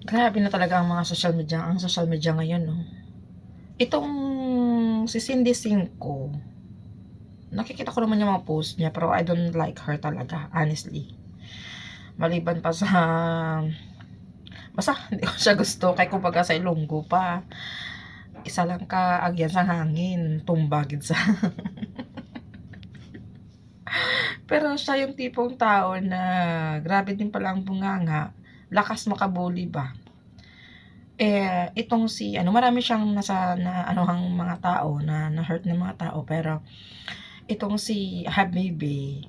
Grabe na talaga ang mga social media ngayon, 'no. Itong si Cindy Cinco, nakikita ko naman yung mga post niya, pero I don't like her talaga, honestly. Maliban pa sa basta hindi ko siya gusto, kay kumbaga sa Ilonggo pa, isa lang ka agyan sa hangin, tumba gid sa pero siya yung tipong tao na grabe din pala ang bunganga, lakas maka-bully ba. Itong si ano, marami siyang naanuhang mga tao, na-hurt ng mga tao, pero itong si Habibi,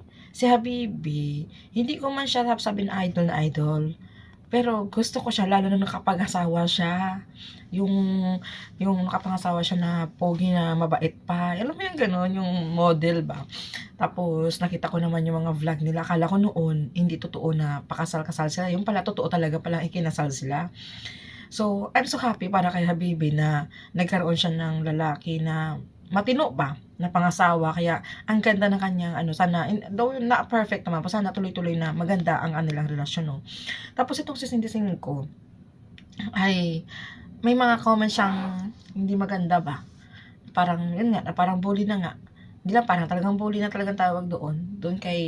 hindi ko man siya sasabihin na idol, pero gusto ko siya lalo na nakapag-asawa siya. Yung yung nakapag-asawa siya na pogi na mabait pa, alam mo yung gano'n, yung model ba. Tapos nakita ko naman yung mga vlog nila, akala ko noon hindi totoo na pakasal-kasal sila, yung pala totoo talaga palang ikinasal sila. So, I'm so happy para kay Habibi na nagkaroon siya ng lalaki na matino ba, na pangasawa, kaya ang ganda ng kanyang ano, sana though na perfect naman po, sana tuloy-tuloy na maganda ang kanilang relasyon, 'no. Tapos itong si Cindy Singco ay may mga comments siyang hindi maganda ba, parang yun nga, na parang bully na nga. Hindi lang parang, talagang bully na talagang tawag doon kay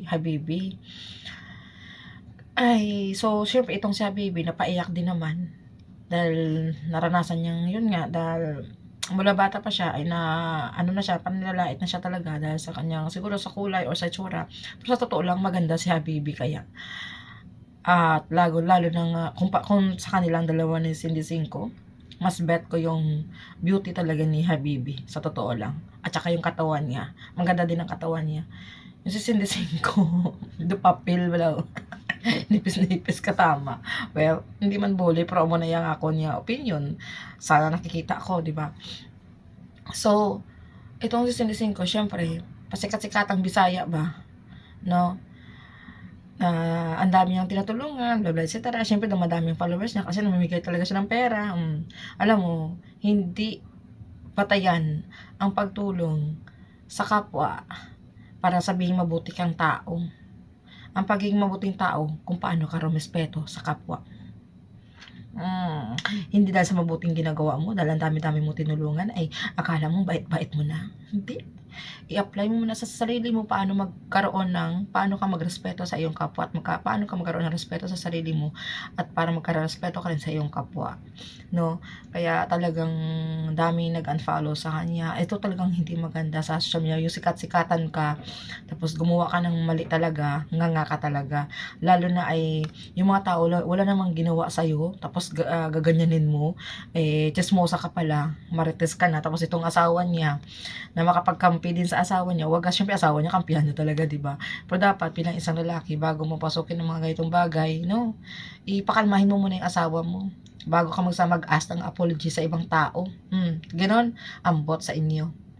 Habibi. So siyempre itong si Habibi napaiyak din naman. Dahil naranasan niyang yun nga, dahil mula bata pa siya ay na ano na siya, panlalait na siya talaga dahil sa kanyang siguro sa kulay o sa itsura. Pero sa totoo lang maganda si Habibi, kaya at lalo na nga kung sa kanilang dalawa ni Cindy Cinco, mas bet ko yung beauty talaga ni Habibi, sa totoo lang. At saka yung katawan niya, maganda din ang katawan niya. Yung si Cindy Cinco, dupapil wala. Nipis-nipis ka, tama. Well, hindi man bully, pero amo na yang ako niya opinion. Sana nakikita ko, di ba? So, itong si Cindy Cinco, syempre, pasikat-sikatang Bisaya ba, no? Ang dami niyang tinutulungan, bla bla, etc. Syempre, dumadami yung followers niya kasi namimigay talaga siya ng pera. Alam mo, hindi patayan ang pagtulong sa kapwa para sabihin mabuti kang tao. Ang pagiging mabuting tao kung paano ka rumespeto sa kapwa. Hindi dahil sa mabuting ginagawa mo, dahil ang dami-dami mo tinulungan, ay akala mo bait-bait mo na. Hindi. I-apply mo muna sa sarili mo paano ka magrespeto sa iyong kapwa, at paano ka magkaroon ng respeto sa sarili mo, at para magkarespeto ka rin sa iyong kapwa, no? Kaya talagang dami nag-unfollow sa kanya. Ito talagang hindi maganda sa social media, yung sikat-sikatan ka, tapos gumawa ka ng mali talaga, nga ka talaga. Lalo na ay yung mga tao wala namang ginawa sa'yo, tapos gaganyanin mo, chismosa ka pala, marites ka na, tapos itong asawa niya, na makapagkampi din sa asawa niya, wag syempre asawa niya, kampihan niya talaga, di ba? Pero dapat bilang isang lalaki, bago mo pasukin ng mga ganitong bagay, no, ipakalmahin mo muna yung asawa mo bago ka mag-ask ng apology sa ibang tao. Ganon, ambot sa inyo.